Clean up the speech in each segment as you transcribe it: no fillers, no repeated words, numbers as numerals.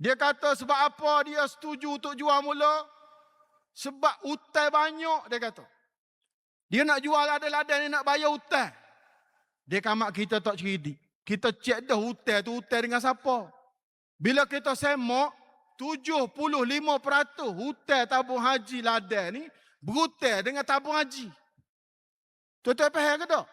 Dia kata sebab apa dia setuju untuk jual mula? Sebab hutang banyak, dia kata. Dia nak jual lada-lada ni nak bayar hutang. Dia kamak kita tak cerdik. Kita cek dah hutang tu hutang dengan siapa. Bila kita semak, 75% hutang tabung haji lada ni berhutang dengan tabung haji. Tuan-tuan faham ke tak?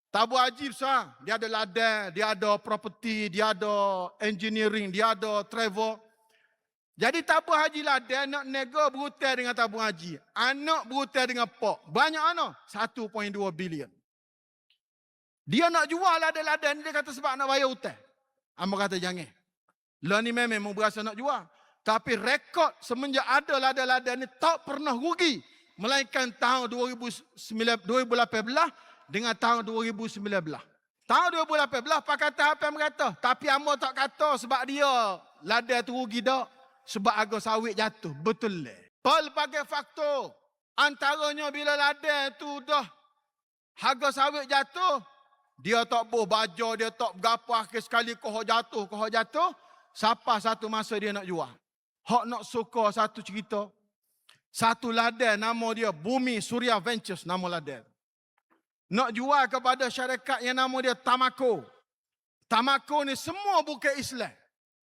Tabung haji besar. Dia ada ladang, dia ada property, dia ada engineering, dia ada travel. Jadi tabung haji ladang nak nego berhutang dengan tabung haji. Anak berhutang dengan pak. Banyak anak? 1.2 bilion. Dia nak jual ladang-ladang ni, dia kata sebab nak bayar hutang. Amba kata jangan. Lah ni memang berasa nak jual. Tapi rekod semenjak ada ladang-ladang ni tak pernah rugi. Melainkan tahun 2018 dengan tahun 2019. Tahun 2018 Pak kata apa yang berkata. Tapi amba tak kata sebab dia ladang tu rugi tak. Sebab harga sawit jatuh. Betul lah. Pelbagai faktor. Antaranya bila ladang tu dah harga sawit jatuh. Dia tak boleh baja, dia tak berapa akhir sekali kohok jatuh. Siapa satu masa dia nak jual. Hak nak suka satu cerita. Satu ladang nama dia Bumi Surya Ventures, nama ladang. Nak jual kepada syarikat yang nama dia Tamako. Tamako ni semua bukan Islam.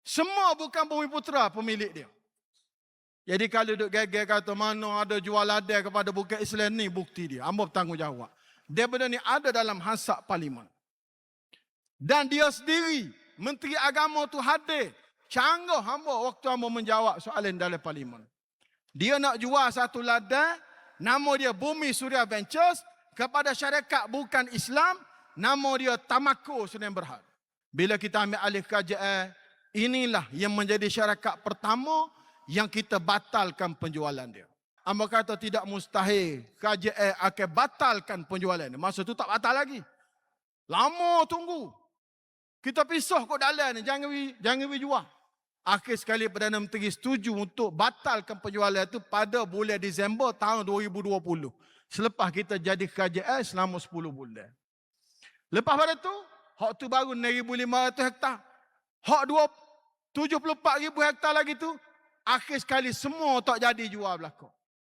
Semua bukan Bumi Putra pemilik dia. Jadi kalau duk geger kata mana ada jual ladang kepada bukan Islam ni bukti dia. Hamba bertanggungjawab. Dia benda ni ada dalam hansap parlimen. Dan dia sendiri, Menteri Agama tu hadir. Canggah hamba waktu hamba menjawab soalan dalam parlimen. Dia nak jual satu ladang, nama dia Bumi Surya Ventures, kepada syarikat bukan Islam, nama dia Tamako Sdn Bhd. Bila kita ambil alih kerajaan, inilah yang menjadi syarikat pertama yang kita batalkan penjualan dia. Amba kata tidak mustahil kerajaan akan batalkan penjualan dia. Masa tu tak batal lagi. Lama tunggu. Kita pisah kok dalam ni, jangan jual. Akhir sekali Perdana Menteri setuju untuk batalkan penjualan itu pada bulan Disember tahun 2020. Selepas kita jadi kerajaan selama 10 bulan. Lepas pada tu, hak tu baru 6,500 hektar. Hak 74,000 hektar lagi tu, akhir sekali semua tak jadi jual belakang.